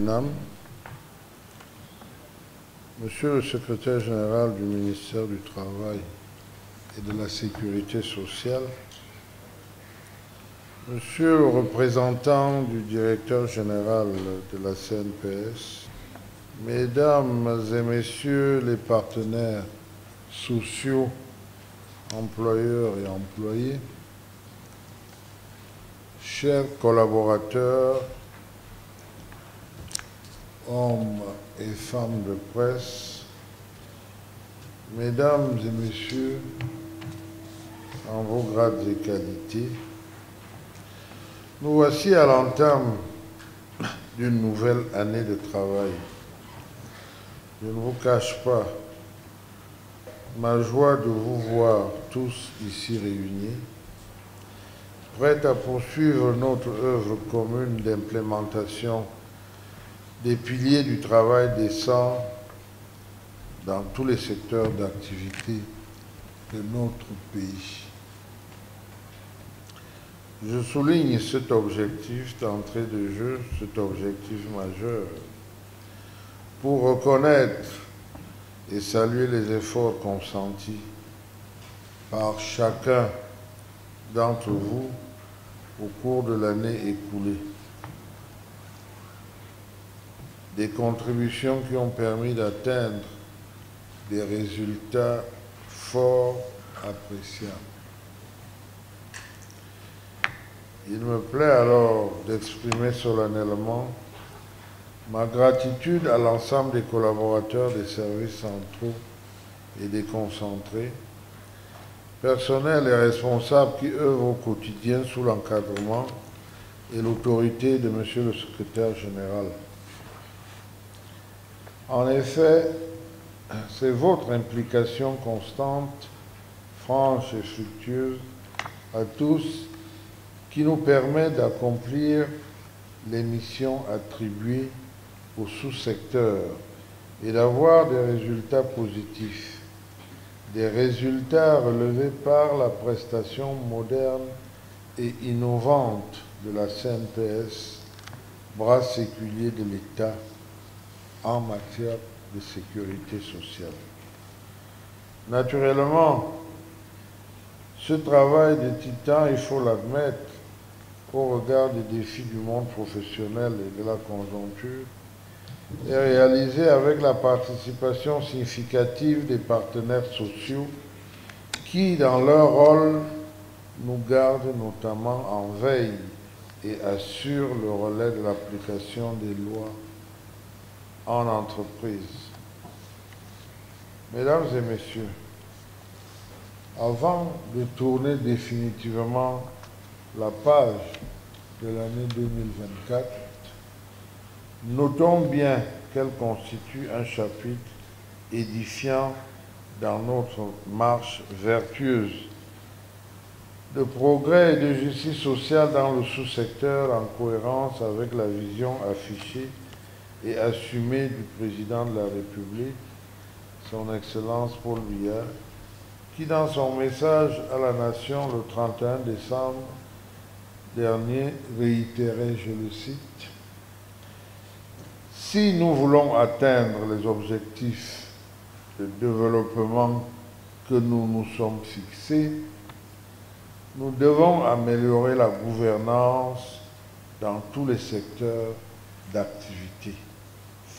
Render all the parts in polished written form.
Benham, Monsieur le secrétaire général du ministère du Travail et de la Sécurité sociale, Monsieur le représentant du directeur général de la CNPS, Mesdames et Messieurs les partenaires sociaux, employeurs et employés, chers collaborateurs, hommes et femmes de presse, Mesdames et Messieurs, en vos grades et qualités, nous voici à l'entame d'une nouvelle année de travail. Je ne vous cache pas ma joie de vous voir tous ici réunis, prêts à poursuivre notre œuvre commune d'implémentation des piliers du travail décent dans tous les secteurs d'activité de notre pays. Je souligne cet objectif d'entrée de jeu, cet objectif majeur, pour reconnaître et saluer les efforts consentis par chacun d'entre vous au cours de l'année écoulée. Des contributions qui ont permis d'atteindre des résultats fort appréciables. Il me plaît alors d'exprimer solennellement ma gratitude à l'ensemble des collaborateurs des services centraux et déconcentrés, personnels et responsables qui œuvrent au quotidien sous l'encadrement et l'autorité de Monsieur le secrétaire général. En effet, c'est votre implication constante, franche et fructueuse à tous qui nous permet d'accomplir les missions attribuées au sous-secteur et d'avoir des résultats positifs, des résultats relevés par la prestation moderne et innovante de la CNPS, bras séculier de l'État en matière de sécurité sociale. Naturellement, ce travail de titan, il faut l'admettre, au regard des défis du monde professionnel et de la conjoncture, est réalisé avec la participation significative des partenaires sociaux qui, dans leur rôle, nous gardent notamment en veille et assurent le relais de l'application des lois en entreprise. Mesdames et Messieurs, avant de tourner définitivement la page de l'année 2024, notons bien qu'elle constitue un chapitre édifiant dans notre marche vertueuse de progrès et de justice sociale dans le sous-secteur en cohérence avec la vision affichée et assumée du président de la République, son Excellence Paul Biya, qui dans son message à la nation le 31 décembre dernier réitérait, je le cite, « Si nous voulons atteindre les objectifs de développement que nous nous sommes fixés, nous devons améliorer la gouvernance dans tous les secteurs d'activité. »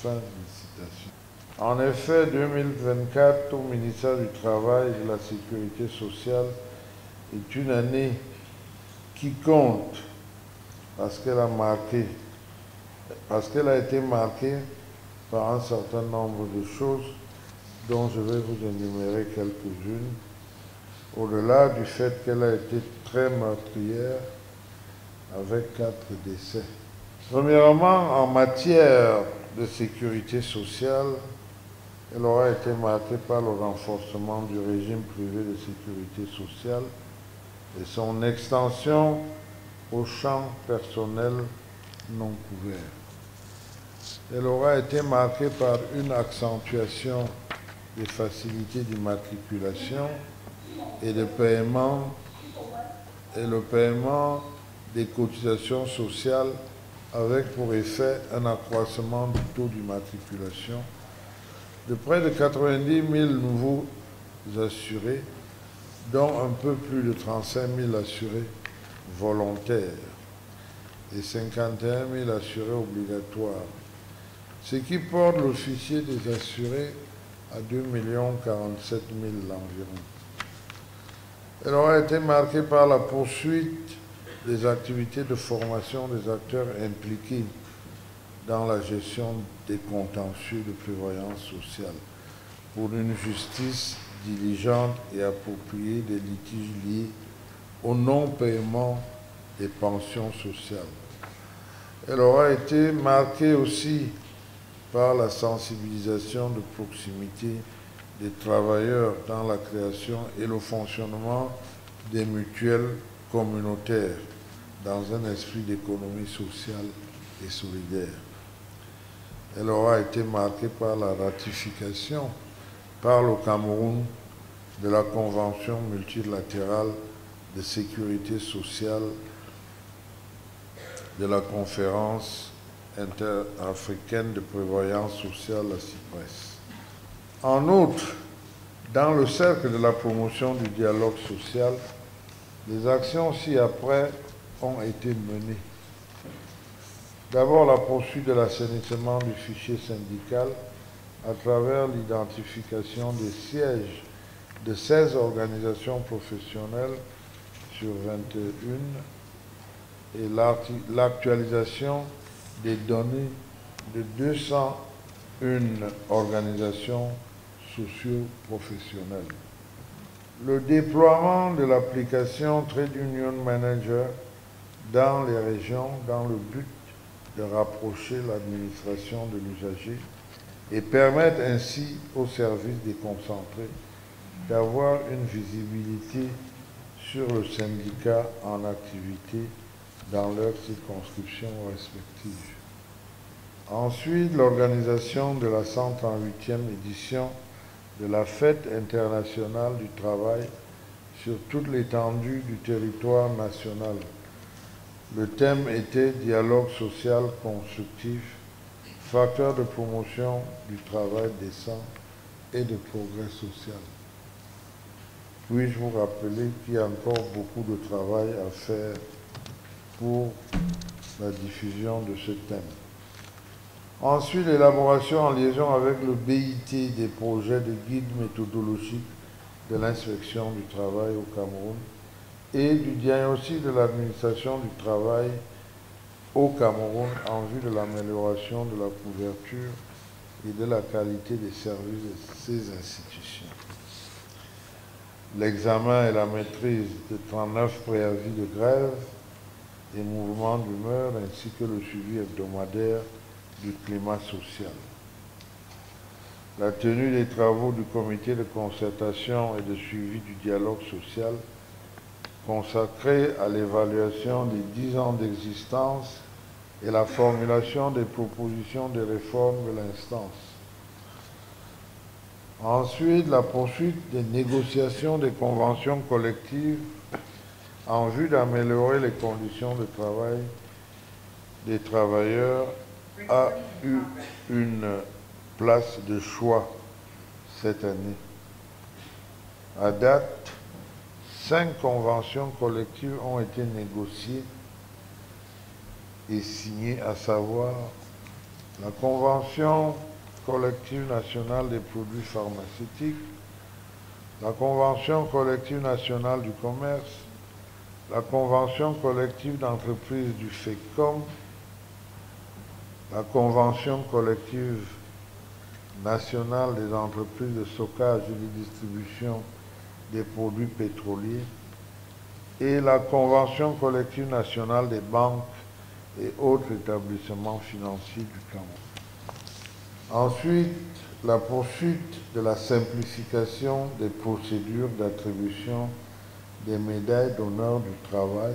Fin de citation. En effet, 2024 au ministère du Travail et de la Sécurité sociale est une année qui compte parce qu'elle a été marquée par un certain nombre de choses dont je vais vous énumérer quelques-unes, au-delà du fait qu'elle a été très meurtrière avec 4 décès. Premièrement, en matière de sécurité sociale, elle aura été marquée par le renforcement du régime privé de sécurité sociale et son extension au champ personnel non couvert. Elle aura été marquée par une accentuation des facilités d'immatriculation et de paiement et le paiement des cotisations sociales avec pour effet un accroissement du taux d'immatriculation de près de 90 000 nouveaux assurés, dont un peu plus de 35 000 assurés volontaires et 51 000 assurés obligatoires, ce qui porte l'officier des assurés à 2 047 000 environ. Elle aura été marquée par la poursuite des activités de formation des acteurs impliqués dans la gestion des contentieux de prévoyance sociale pour une justice diligente et appropriée des litiges liés au non-paiement des pensions sociales. Elle aura été marquée aussi par la sensibilisation de proximité des travailleurs dans la création et le fonctionnement des mutuelles communautaires dans un esprit d'économie sociale et solidaire. Elle aura été marquée par la ratification par le Cameroun de la Convention multilatérale de sécurité sociale de la Conférence interafricaine de prévoyance sociale, la CIPRES. En outre, dans le cercle de la promotion du dialogue social, les actions ci-après ont été menées. D'abord, la poursuite de l'assainissement du fichier syndical à travers l'identification des sièges de 16 organisations professionnelles sur 21 et l'actualisation des données de 201 organisations socio-professionnelles. Le déploiement de l'application Trade Union Manager dans les régions dans le but de rapprocher l'administration de l'usager et permettre ainsi aux services déconcentrés d'avoir une visibilité sur le syndicat en activité dans leurs circonscriptions respectives. Ensuite, l'organisation de la 138e édition de la Fête internationale du travail sur toute l'étendue du territoire national. Le thème était « Dialogue social constructif, facteur de promotion du travail décent et de progrès social ». Puis-je vous rappeler qu'il y a encore beaucoup de travail à faire pour la diffusion de ce thème. Ensuite, l'élaboration en liaison avec le BIT des projets de guide méthodologique de l'inspection du travail au Cameroun et du diagnostic de l'administration du travail au Cameroun en vue de l'amélioration de la couverture et de la qualité des services de ces institutions. L'examen et la maîtrise de 39 préavis de grève et mouvements d'humeur ainsi que le suivi hebdomadaire du climat social. La tenue des travaux du comité de concertation et de suivi du dialogue social consacré à l'évaluation des 10 ans d'existence et la formulation des propositions de réforme de l'instance. Ensuite, la poursuite des négociations des conventions collectives en vue d'améliorer les conditions de travail des travailleurs a eu une place de choix cette année. À date, 5 conventions collectives ont été négociées et signées, à savoir la Convention collective nationale des produits pharmaceutiques, la Convention collective nationale du commerce, la Convention collective d'entreprise du FECOM, la Convention collective nationale des entreprises de stockage et de distribution des produits pétroliers et la Convention collective nationale des banques et autres établissements financiers du Cameroun. Ensuite, la poursuite de la simplification des procédures d'attribution des médailles d'honneur du travail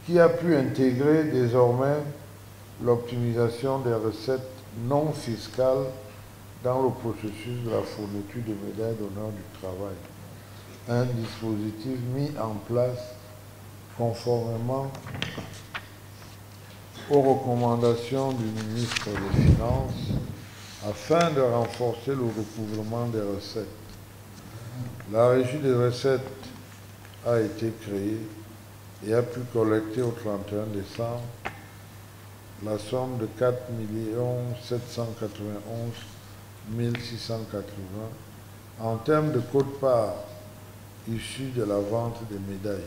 qui a pu intégrer désormais l'optimisation des recettes non fiscales dans le processus de la fourniture des médailles d'honneur du travail. Un dispositif mis en place conformément aux recommandations du ministre des Finances afin de renforcer le recouvrement des recettes. La régie des recettes a été créée et a pu collecter au 31 décembre la somme de 4 791 680 en termes de quote-part issus de la vente des médailles.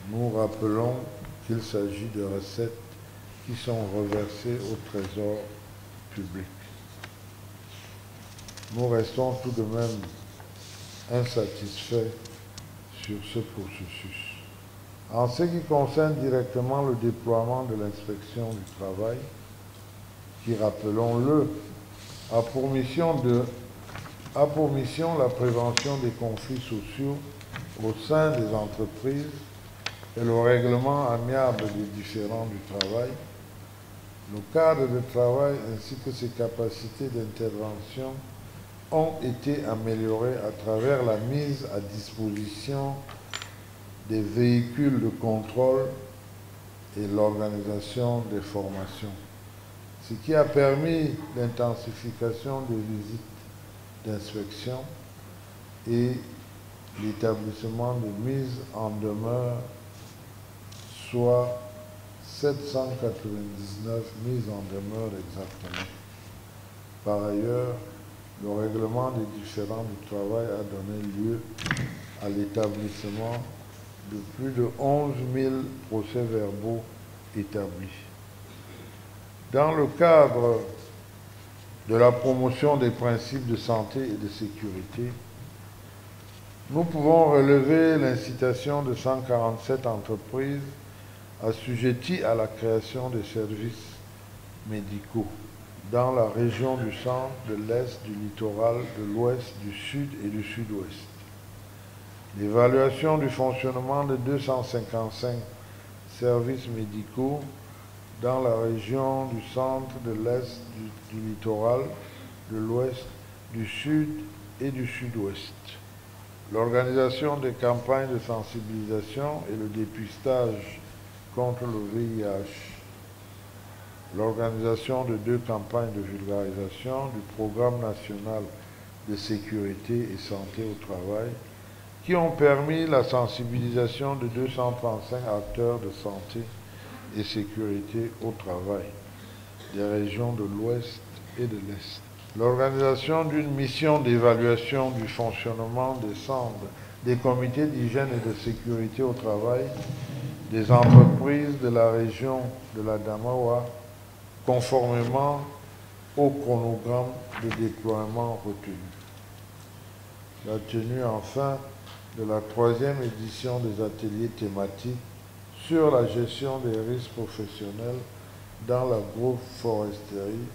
Nous rappelons qu'il s'agit de recettes qui sont reversées au Trésor public. Nous restons tout de même insatisfaits sur ce processus. En ce qui concerne directement le déploiement de l'inspection du travail, qui, rappelons-le, a pour mission la prévention des conflits sociaux au sein des entreprises et le règlement amiable des différends du travail, le cadre de travail ainsi que ses capacités d'intervention ont été améliorés à travers la mise à disposition des véhicules de contrôle et l'organisation des formations, ce qui a permis l'intensification des visites d'inspection et l'établissement de mise en demeure, soit 799 mises en demeure exactement. Par ailleurs, le règlement des différends du travail a donné lieu à l'établissement de plus de 11 000 procès-verbaux établis. Dans le cadre de la promotion des principes de santé et de sécurité, nous pouvons relever l'incitation de 147 entreprises assujetties à la création des services médicaux dans la région du centre, de l'Est, du littoral, de l'Ouest, du Sud et du Sud-Ouest. L'évaluation du fonctionnement de 255 services médicaux dans la région du centre, de l'Est, du littoral, de l'Ouest, du Sud et du Sud-Ouest. L'organisation des campagnes de sensibilisation et le dépistage contre le VIH. L'organisation de 2 campagnes de vulgarisation du Programme national de sécurité et santé au travail qui ont permis la sensibilisation de 235 acteurs de santé et sécurité au travail des régions de l'Ouest et de l'Est. L'organisation d'une mission d'évaluation du fonctionnement des centres, des comités d'hygiène et de sécurité au travail des entreprises de la région de la Damawa, conformément au chronogramme de déploiement retenu. La tenue enfin de la 3e édition des ateliers thématiques sur la gestion des risques professionnels dans l'agroforesterie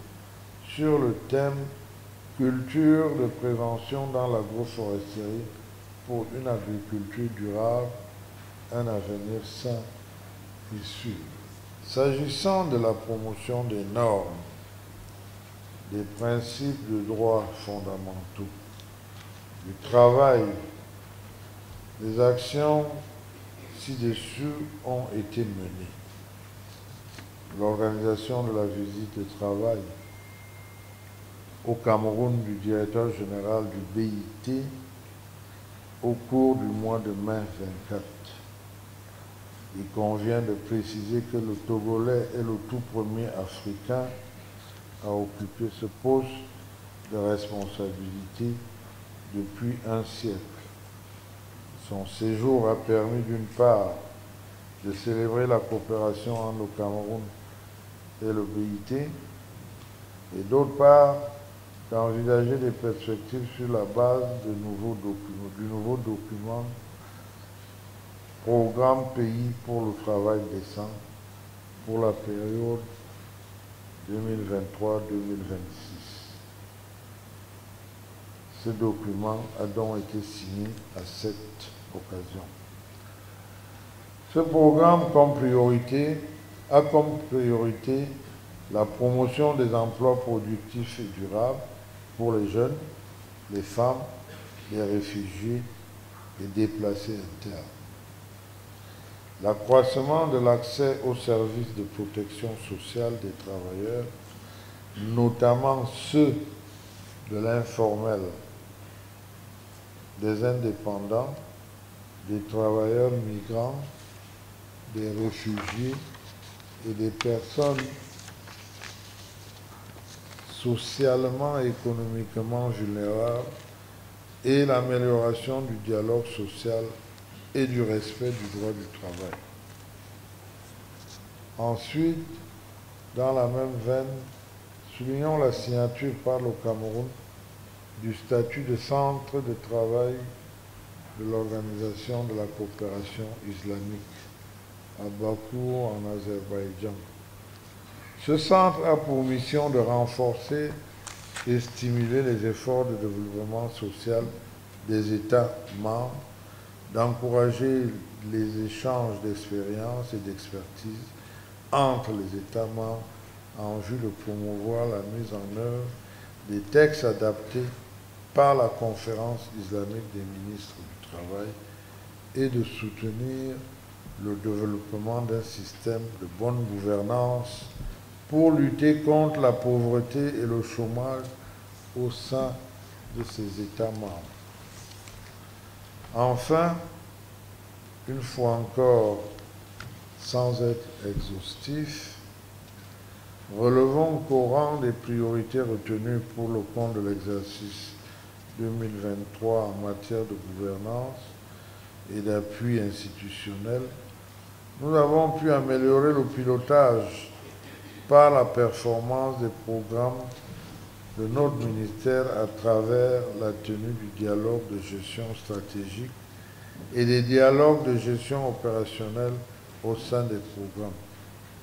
sur le thème « Culture de prévention dans l'agroforesterie pour une agriculture durable, un avenir sain et sûr ». S'agissant de la promotion des normes, des principes de droits fondamentaux, du travail, les actions ci-dessus ont été menées. L'organisation de la visite de travail au Cameroun du directeur général du BIT au cours du mois de mai 24. Il convient de préciser que le Togolais est le tout premier Africain à occuper ce poste de responsabilité depuis un siècle. Son séjour a permis d'une part de célébrer la coopération entre le Cameroun et le BIT et d'autre part d'envisager des perspectives sur la base du nouveau document Programme pays pour le travail décent pour la période 2023-2026. Ce document a donc été signé à cette occasion. Ce programme a comme priorité la promotion des emplois productifs et durables pour les jeunes, les femmes, les réfugiés et déplacés internes. l'accroissement de l'accès aux services de protection sociale des travailleurs, notamment ceux de l'informel, des indépendants, des travailleurs migrants, des réfugiés et des personnes socialement et économiquement vulnérables, et l'amélioration du dialogue social et du respect du droit du travail. Ensuite, dans la même veine, soulignons la signature par le Cameroun du statut de centre de travail de l'Organisation de la coopération islamique à Bakou, en Azerbaïdjan. Ce centre a pour mission de renforcer et stimuler les efforts de développement social des États membres, d'encourager les échanges d'expériences et d'expertise entre les États membres en vue de promouvoir la mise en œuvre des textes adaptés par la Conférence islamique des ministres du Travail et de soutenir le développement d'un système de bonne gouvernance pour lutter contre la pauvreté et le chômage au sein de ces États membres. Enfin, une fois encore, sans être exhaustif, relevons qu'au rang des priorités retenues pour le compte de l'exercice 2023 en matière de gouvernance et d'appui institutionnel, nous avons pu améliorer le pilotage par la performance des programmes de notre ministère à travers la tenue du dialogue de gestion stratégique et des dialogues de gestion opérationnelle au sein des programmes.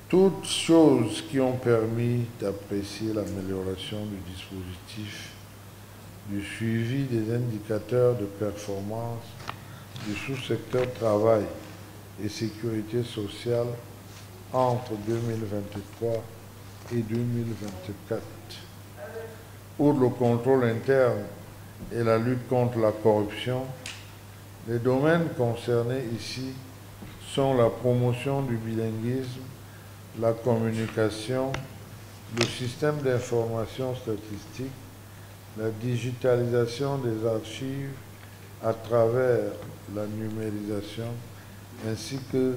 Toutes choses qui ont permis d'apprécier l'amélioration du dispositif, du suivi des indicateurs de performance du sous-secteur travail et sécurité sociale entre 2023 et 2024. Pour le contrôle interne et la lutte contre la corruption, les domaines concernés ici sont la promotion du bilinguisme, la communication, le système d'information statistique, la digitalisation des archives à travers la numérisation, ainsi que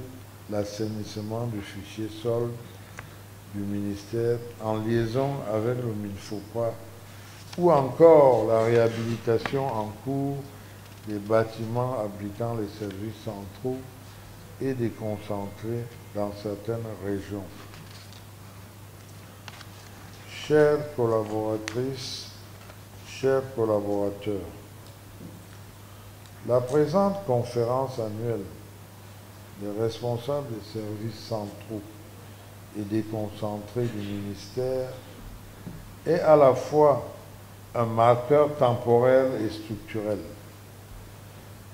l'assainissement du fichier solde du ministère en liaison avec le MINFOPA, ou encore la réhabilitation en cours des bâtiments abritant les services centraux et déconcentrés dans certaines régions. Chères collaboratrices, chers collaborateurs, la présente conférence annuelle des responsables des services centraux et déconcentrés du ministère est à la fois un marqueur temporel et structurel.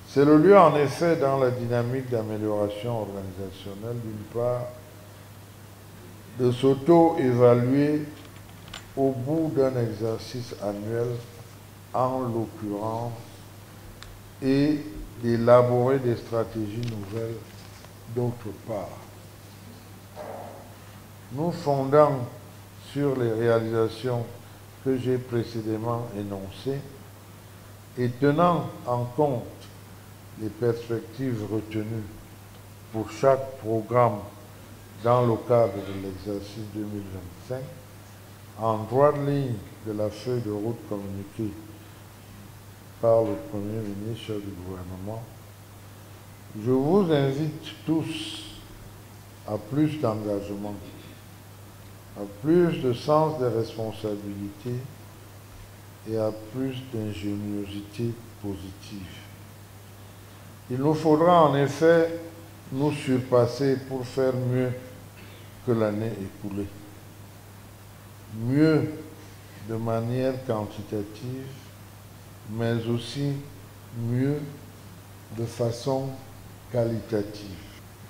C'est le lieu, en effet, dans la dynamique d'amélioration organisationnelle, d'une part, de s'auto-évaluer au bout d'un exercice annuel, en l'occurrence, et d'élaborer des stratégies nouvelles, d'autre part. Nous fondant sur les réalisations que j'ai précédemment énoncées et tenant en compte les perspectives retenues pour chaque programme dans le cadre de l'exercice 2025, en droite ligne de la feuille de route communiquée par le Premier ministre du gouvernement, je vous invite tous à plus d'engagement, à plus de sens des responsabilités et à plus d'ingéniosité positive. Il nous faudra en effet nous surpasser pour faire mieux que l'année écoulée. Mieux de manière quantitative, mais aussi mieux de façon qualitative.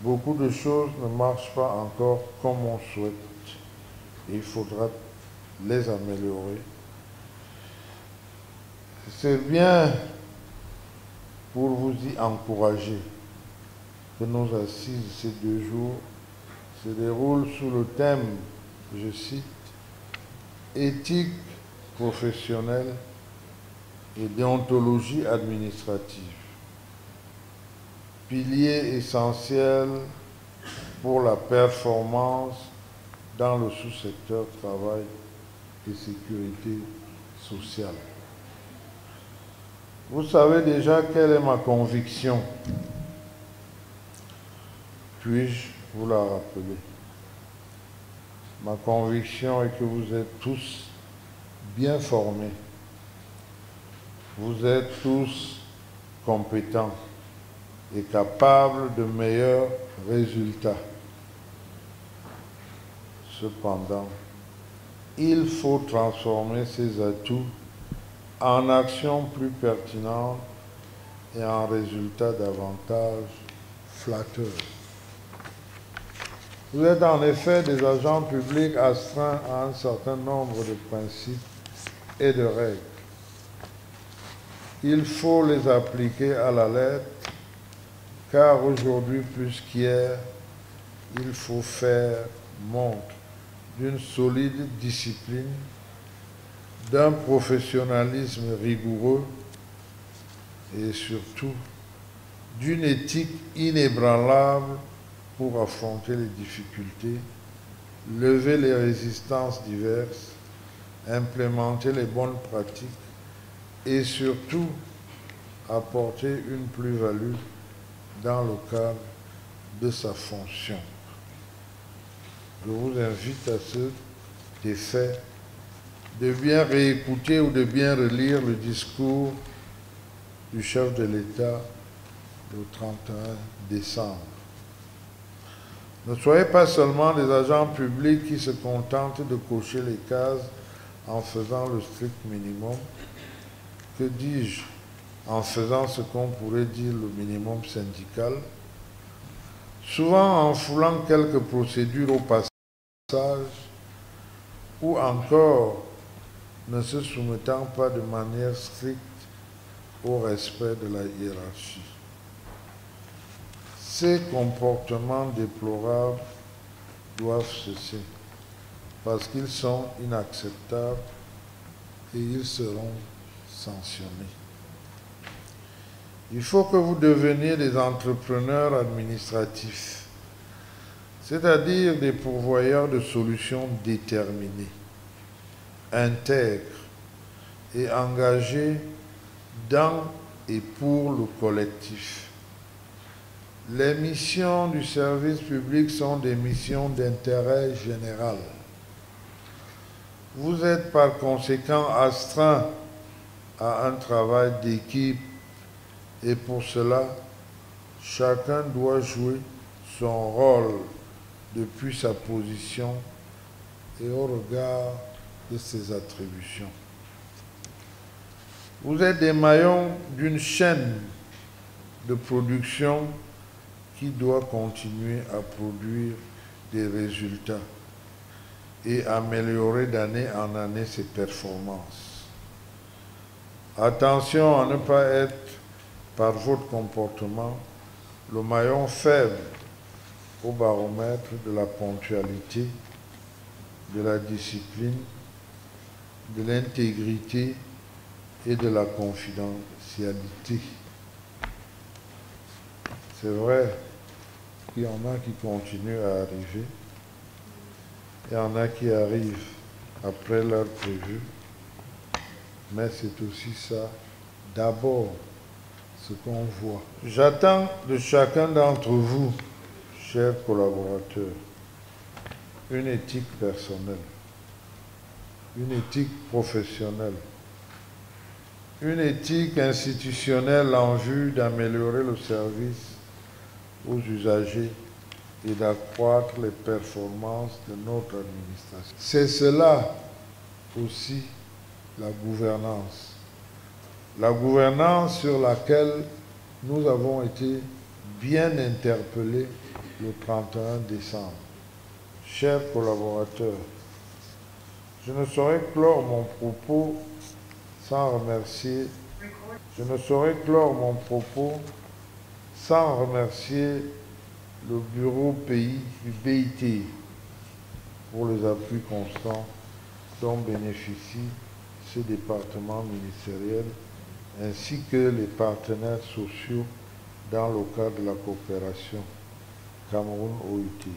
Beaucoup de choses ne marchent pas encore comme on souhaite et il faudra les améliorer. C'est bien pour vous y encourager que nos assises ces 2 jours se déroulent sous le thème, je cite, « Éthique professionnelle et déontologie administrative », pilier essentiel pour la performance dans le sous-secteur travail et sécurité sociale. Vous savez déjà quelle est ma conviction. Puis-je vous la rappeler? Ma conviction est que vous êtes tous bien formés. Vous êtes tous compétents et capables de meilleurs résultats. Cependant, il faut transformer ces atouts en actions plus pertinentes et en résultats davantage flatteurs. Vous êtes en effet des agents publics astreints à un certain nombre de principes et de règles. Il faut les appliquer à la lettre, car aujourd'hui plus qu'hier, il faut faire montre d'une solide discipline, d'un professionnalisme rigoureux et surtout d'une éthique inébranlable pour affronter les difficultés, lever les résistances diverses, implémenter les bonnes pratiques et surtout apporter une plus-value dans le cadre de sa fonction. Je vous invite à cet effet de bien réécouter ou de bien relire le discours du chef de l'État le 31 décembre. Ne soyez pas seulement des agents publics qui se contentent de cocher les cases en faisant le strict minimum. Que dis-je? En faisant ce qu'on pourrait dire le minimum syndical, souvent en foulant quelques procédures au passage, ou encore ne se soumettant pas de manière stricte au respect de la hiérarchie. Ces comportements déplorables doivent cesser parce qu'ils sont inacceptables et ils seront sanctionnés. Il faut que vous deveniez des entrepreneurs administratifs, c'est-à-dire des pourvoyeurs de solutions déterminés, intègres et engagés dans et pour le collectif. Les missions du service public sont des missions d'intérêt général. Vous êtes par conséquent astreints à un travail d'équipe et pour cela, chacun doit jouer son rôle depuis sa position et au regard de ses attributions. Vous êtes des maillons d'une chaîne de production qui doit continuer à produire des résultats et améliorer d'année en année ses performances. Attention à ne pas être, par votre comportement, le maillon faible au baromètre de la ponctualité, de la discipline, de l'intégrité et de la confidentialité. C'est vrai qu'il y en a qui continuent à arriver, il y en a qui arrivent après l'heure prévue, mais c'est aussi ça, d'abord, ce qu'on voit. J'attends de chacun d'entre vous, chers collaborateurs, une éthique personnelle, une éthique professionnelle, une éthique institutionnelle en vue d'améliorer le service aux usagers et d'accroître les performances de notre administration. C'est cela aussi la gouvernance. La gouvernance sur laquelle nous avons été bien interpellés le 31 décembre. Chers collaborateurs, je ne saurais clore mon propos sans remercier le bureau pays du BIT pour les appuis constants dont bénéficie ce département ministériel, ainsi que les partenaires sociaux dans le cadre de la coopération Cameroun-OIT.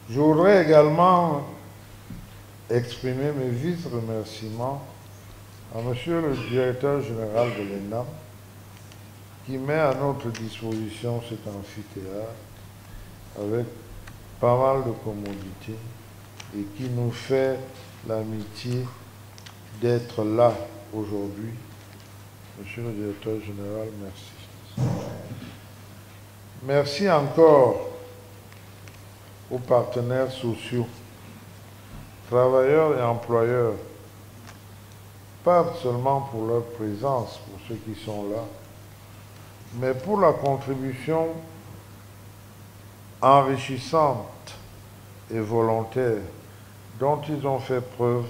Je voudrais également exprimer mes vives remerciements à Monsieur le directeur général de l'ENAM qui met à notre disposition cet amphithéâtre avec pas mal de commodités et qui nous fait l'amitié d'être là aujourd'hui. Monsieur le directeur général, merci. Merci encore aux partenaires sociaux, travailleurs et employeurs, pas seulement pour leur présence, pour ceux qui sont là, mais pour la contribution enrichissante et volontaire dont ils ont fait preuve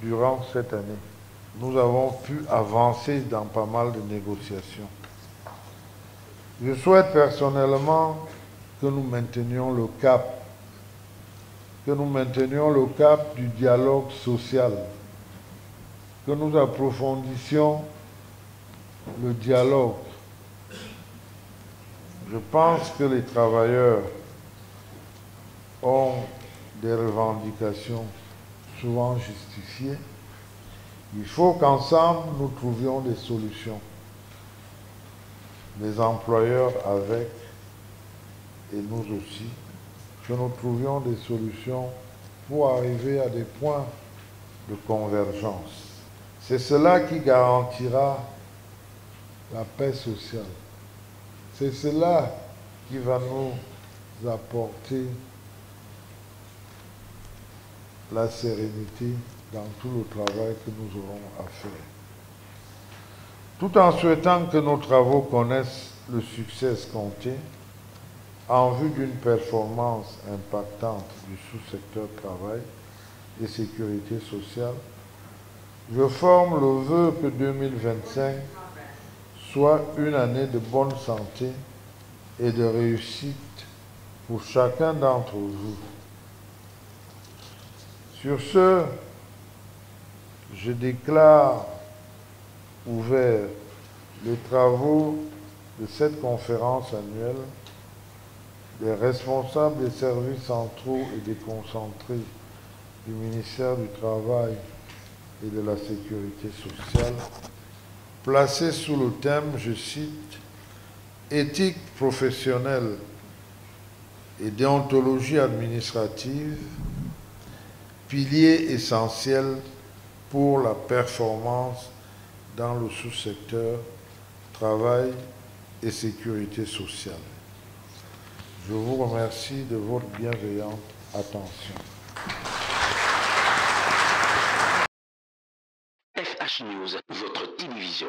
durant cette année. Nous avons pu avancer dans pas mal de négociations. Je souhaite personnellement que nous maintenions le cap, du dialogue social, que nous approfondissions le dialogue. Je pense que les travailleurs ont des revendications souvent justifiées. Il faut qu'ensemble nous trouvions des solutions. Les employeurs avec, et nous aussi, que nous trouvions des solutions pour arriver à des points de convergence. C'est cela qui garantira la paix sociale. C'est cela qui va nous apporter la sérénité dans tout le travail que nous aurons à faire. Tout en souhaitant que nos travaux connaissent le succès escompté, en vue d'une performance impactante du sous-secteur travail et sécurité sociale, je forme le vœu que 2025 soit une année de bonne santé et de réussite pour chacun d'entre vous. Sur ce, je déclare ouvert les travaux de cette conférence annuelle des responsables des services centraux et déconcentrés du ministère du Travail et de la Sécurité sociale, placée sous le thème, je cite, « Éthique professionnelle et déontologie administrative, piliers essentiels pour la performance dans le sous-secteur travail et sécurité sociale. » Je vous remercie de votre bienveillante attention. FH News, votre télévision.